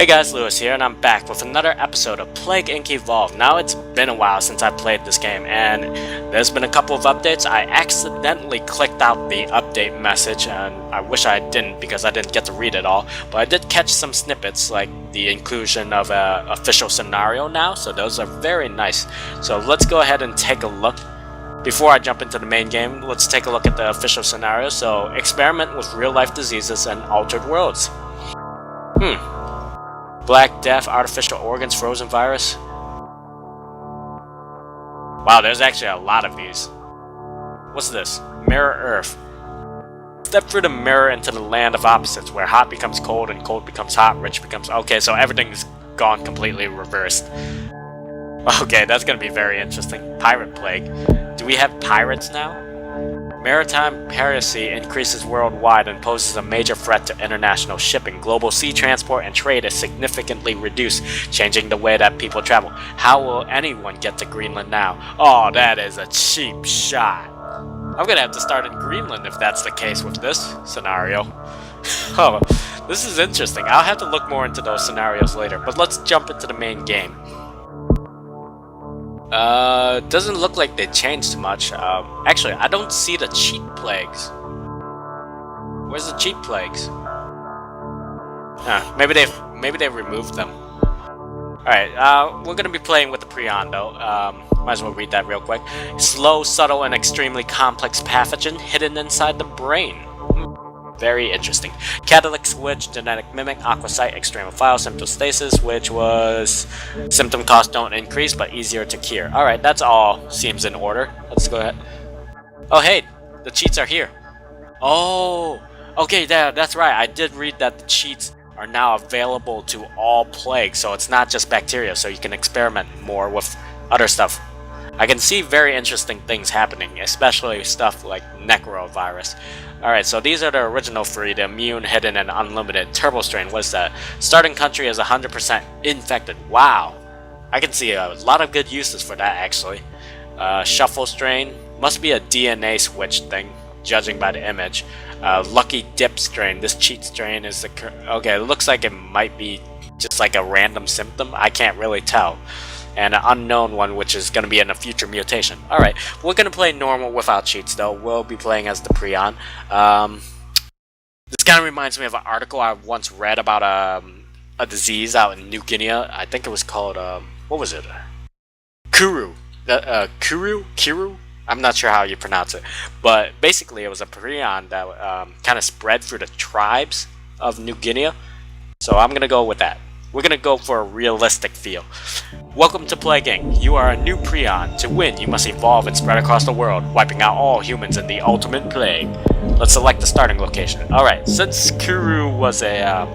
guys, Lewis here, and I'm back with another episode of Plague Inc. Evolved. Now, it's been a while since I played this game, and there's been a couple of updates. I accidentally clicked out the update message, and I wish I didn't because I didn't get to read it all, but I did catch some snippets, like the inclusion of an official scenario now, so those are very nice. So let's go ahead and take a look. Before I jump into the main game, let's take a look at the official scenario. So, experiment with real-life diseases and altered worlds. Black Death, artificial organs, frozen virus. Wow, there's actually a lot of these. What's this? Mirror Earth. Step through the mirror into the land of opposites, where hot becomes cold and cold becomes hot, rich becomes... Okay, so everything's gone completely reversed. Okay, that's gonna be very interesting. Pirate Plague. Do we have pirates now? Maritime piracy increases worldwide and poses a major threat to international shipping. Global sea transport and trade is significantly reduced, changing the way that people travel. How will anyone get to Greenland now? Oh, that is a cheap shot. I'm gonna have to start in Greenland if that's the case with this scenario. Oh, this is interesting. I'll have to look more into those scenarios later, but let's jump into the main game. Doesn't look like they changed much. Actually, I don't see the cheat plagues. Where's the cheat plagues? Maybe they removed them. Alright, we're gonna be playing with the Prion though. Might as well read that real quick. Slow, subtle, and extremely complex pathogen hidden inside the brain. Very interesting. Catalytic switch, genetic mimic, aquasite, extremophile, symptostasis, which was symptom cost don't increase but easier to cure. Alright, that's all seems in order. Let's go ahead. Oh hey, the cheats are here. Oh, okay, that's right. I did read that the cheats are now available to all plagues, so it's not just bacteria, so you can experiment more with other stuff. I can see very interesting things happening, especially stuff like necrovirus. Alright, so these are the original three, the immune, hidden, and unlimited. Turbo strain, what's that? Starting country is 100% infected. Wow. I can see a lot of good uses for that, actually. Shuffle strain, must be a DNA switch thing, judging by the image. Lucky dip strain, this cheat strain is the... Okay, it looks like it might be just like a random symptom. I can't really tell. And an unknown one, which is going to be in a future mutation. Alright, we're going to play normal without cheats, though. We'll be playing as the Prion. This kind of reminds me of an article I once read about a disease out in New Guinea. I think it was called, what was it? Kuru. Kuru? I'm not sure how you pronounce it. But basically, it was a Prion that kind of spread through the tribes of New Guinea. So I'm going to go with that. We're gonna go for a realistic feel. Welcome to Plague Inc. You are a new Prion. To win, you must evolve and spread across the world, wiping out all humans in the ultimate plague. Let's select the starting location. Alright, since Kuru was a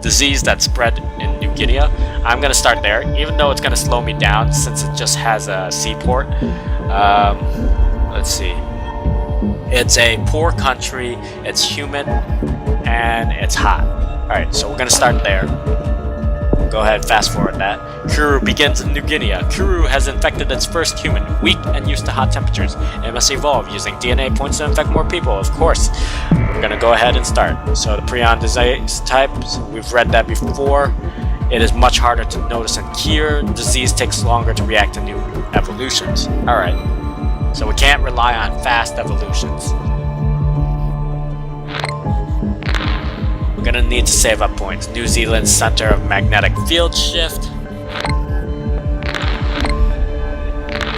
disease that spread in New Guinea, I'm gonna start there, even though it's gonna slow me down since it just has a seaport. Let's see. It's a poor country, it's humid, and it's hot. Alright, so we're gonna start there. Go ahead, fast forward that. Kuru begins in New Guinea. Kuru has infected its first human, weak and used to hot temperatures. It must evolve using DNA points to infect more people, of course. We're gonna go ahead and start. So the Prion disease types, we've read that before. It is much harder to notice and cure. Disease takes longer to react to new evolutions. Alright, so we can't rely on fast evolutions. We're gonna need to save up points. New Zealand's center of magnetic field shift.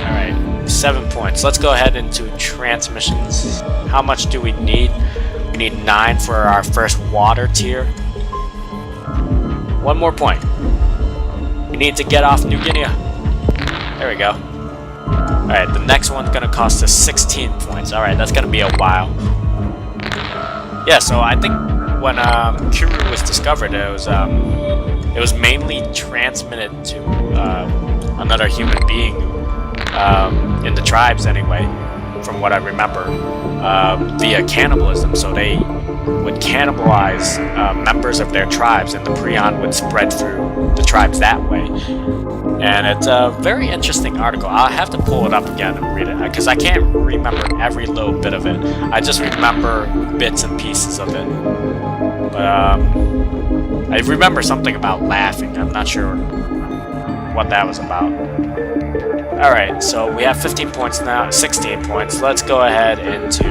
Alright, 7 points. Let's go ahead into transmissions. How much do we need? We need 9 for our first water tier. 1 more point. We need to get off New Guinea. There we go. Alright, the next one's gonna cost us 16 points. Alright, that's gonna be a while. Yeah, so I think when Kuru was discovered, it was mainly transmitted to another human being in the tribes anyway, from what I remember, via cannibalism. So they would cannibalize members of their tribes, and the Prion would spread through the tribes that way. And it's a very interesting article. I'll have to pull it up again and read it, because I can't remember every little bit of it. I just remember bits and pieces of it. But I remember something about laughing. I'm not sure what that was about. Alright, so we have 15 points now, 16 points. Let's go ahead into...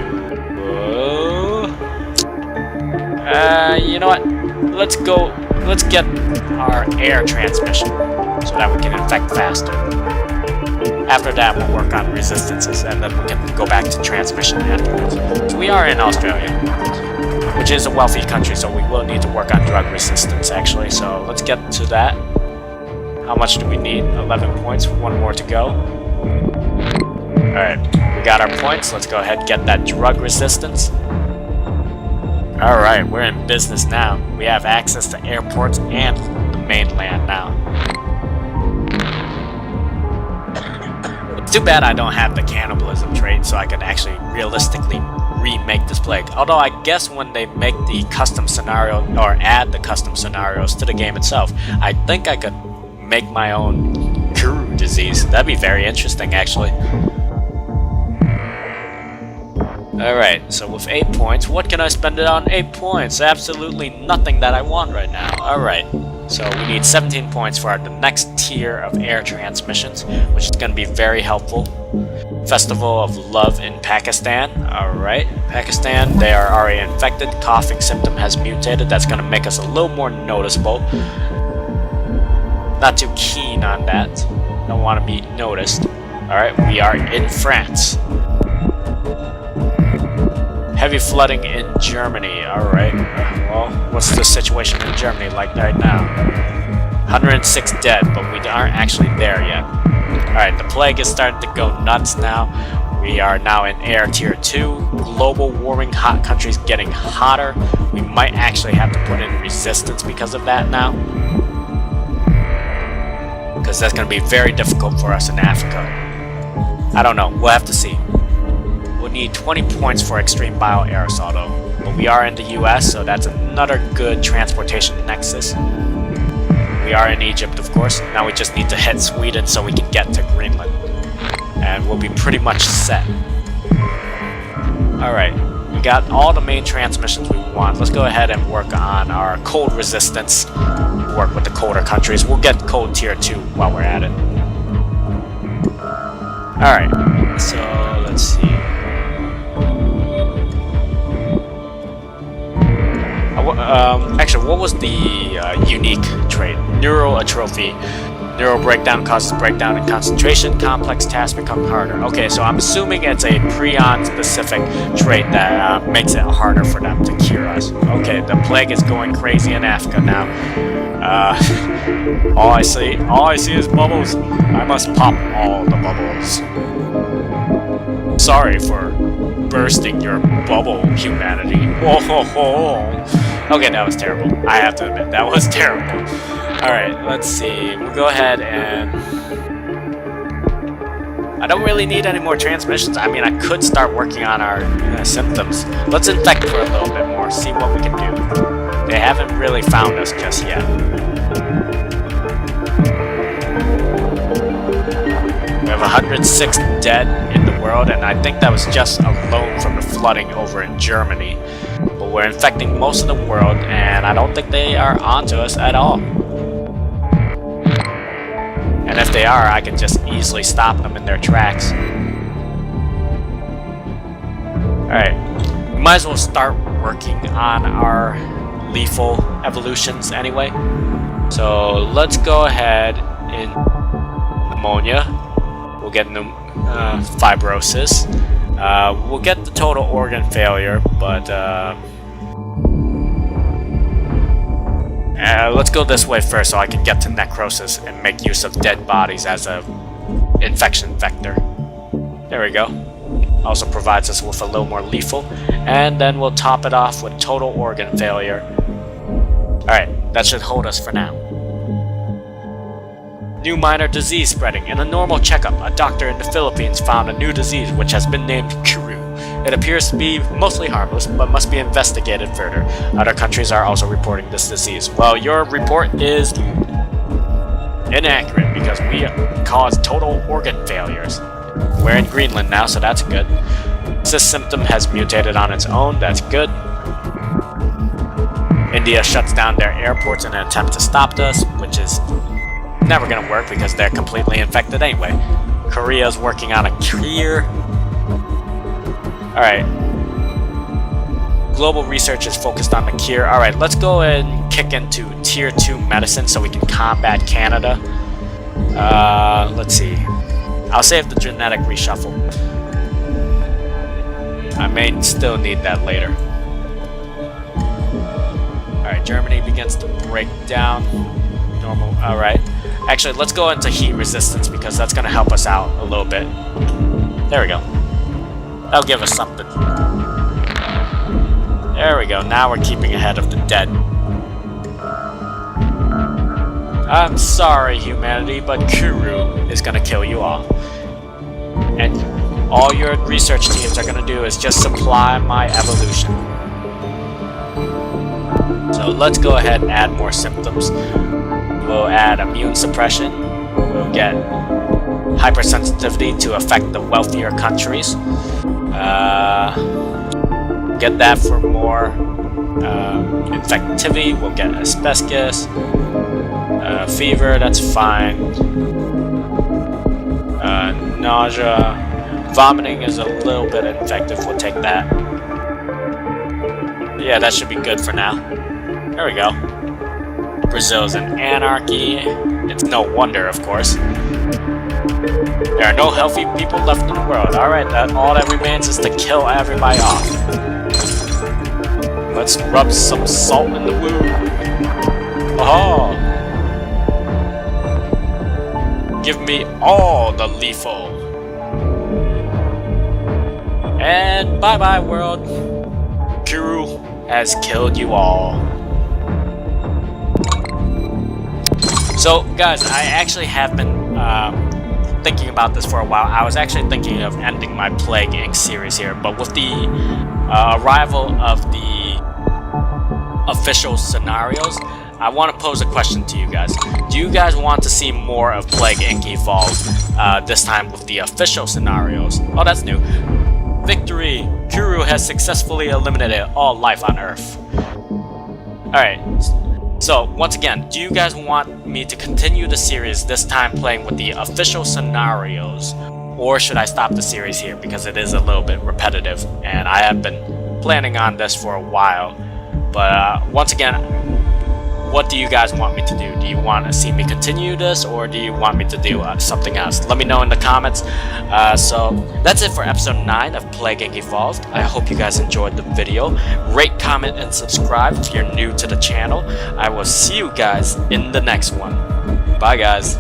you know what? Let's get our air transmission so that we can infect faster. After that, we'll work on resistances, and then we can go back to transmission afterwards. So we are in Australia, which is a wealthy country, so we will need to work on drug resistance, actually. So let's get to that. How much do we need? 11 points, one more to go. Alright, we got our points. Let's go ahead and get that drug resistance. Alright, we're in business now. We have access to airports and the mainland now. It's too bad I don't have the cannibalism trait, so I could actually realistically remake this plague. Although I guess when they make the custom scenario, or add the custom scenarios to the game itself, I think I could make my own Kuru disease. That'd be very interesting, actually. Alright, so with 8 points, what can I spend it on 8 points? Absolutely nothing that I want right now. Alright, so we need 17 points for the next tier of air transmissions, which is going to be very helpful. Festival of Love in Pakistan. Alright, Pakistan, they are already infected. Coughing symptom has mutated. That's going to make us a little more noticeable. Not too keen on that. Don't want to be noticed. Alright, we are in France. Heavy flooding in Germany. Alright, well, what's the situation in Germany like right now? 106 dead, but we aren't actually there yet. Alright, the plague is starting to go nuts now. We are now in air tier 2. Global warming, hot countries getting hotter. We might actually have to put in resistance because of that now. Because that's going to be very difficult for us in Africa. I don't know, we'll have to see. We'll need 20 points for extreme bioaerosol though. But we are in the US, so that's another good transportation nexus. We are in Egypt, of course. Now we just need to hit Sweden so we can get to Greenland. And we'll be pretty much set. Alright, we got all the main transmissions we want. Let's go ahead and work on our cold resistance. Work with the colder countries. We'll get cold tier 2 while we're at it. Alright, so let's see. Actually, what was the unique trait? Neuroatrophy. Neural breakdown causes breakdown in concentration. Complex tasks become harder. Okay, so I'm assuming it's a Prion specific trait that makes it harder for them to cure us. Okay, the plague is going crazy in Africa now. All I see is bubbles. I must pop all the bubbles. Sorry for bursting your bubble, humanity. Oh ho ho. Okay, that was terrible. I have to admit, that was terrible. Alright, let's see. We'll go ahead and... I don't really need any more transmissions. I mean, I could start working on our symptoms. Let's infect for a little bit more, see what we can do. They haven't really found us just yet. We have 106 dead in the world, and I think that was just alone from the flooding over in Germany. But we're infecting most of the world, and I don't think they are onto us at all. And if they are, I can just easily stop them in their tracks. Alright, we might as well start working on our lethal evolutions anyway. So let's go ahead in pneumonia. We'll get fibrosis. We'll get the total organ failure, but let's go this way first so I can get to necrosis and make use of dead bodies as a infection vector. There we go. Also provides us with a little more lethal, and then we'll top it off with total organ failure. Alright, that should hold us for now. New minor disease spreading. In a normal checkup, a doctor in the Philippines found a new disease which has been named Kuru. It appears to be mostly harmless, but must be investigated further. Other countries are also reporting this disease. Well, your report is inaccurate because we cause total organ failures. We're in Greenland now, so that's good. This symptom has mutated on its own, that's good. In India shuts down their airports in an attempt to stop us, which is never gonna work because they're completely infected anyway. Korea's working on a cure. Alright. Global research is focused on the cure. Alright, let's go and kick into tier 2 medicine so we can combat Canada. Let's see. I'll save the genetic reshuffle. I may still need that later. Alright, Germany begins to break down. Normal. Alright. Actually, let's go into heat resistance because that's going to help us out a little bit. There we go. That'll give us something. There we go. Now we're keeping ahead of the dead. I'm sorry, humanity, but Kuru is going to kill you all. And all your research teams are going to do is just supply my evolution. So let's go ahead and add more symptoms. We'll add immune suppression. We'll get hypersensitivity to affect the wealthier countries. Get that for more infectivity. We'll get asbestos. Fever, that's fine. Nausea. Vomiting is a little bit infective. We'll take that. Yeah, that should be good for now. There we go. Brazil's in anarchy. It's no wonder, of course. There are no healthy people left in the world. Alright, all that remains is to kill everybody off. Let's rub some salt in the wound. Oh! Give me all the lethal. And bye-bye, world. Kuru has killed you all. So, guys, I actually have been thinking about this for a while. I was actually thinking of ending my Plague Inc. series here, but with the arrival of the official scenarios, I want to pose a question to you guys. Do you guys want to see more of Plague Inc. evolve this time with the official scenarios? Oh, that's new. Victory! Kuru has successfully eliminated all life on Earth. Alright. So, once again, do you guys want me to continue the series, this time playing with the official scenarios? Or should I stop the series here because it is a little bit repetitive and I have been planning on this for a while. But once again, what do you guys want me to do? Do you want to see me continue this or do you want me to do something else? Let me know in the comments. So that's it for episode 9 of Plague Inc. Evolved. I hope you guys enjoyed the video. Rate, comment, and subscribe if you're new to the channel. I will see you guys in the next one. Bye guys.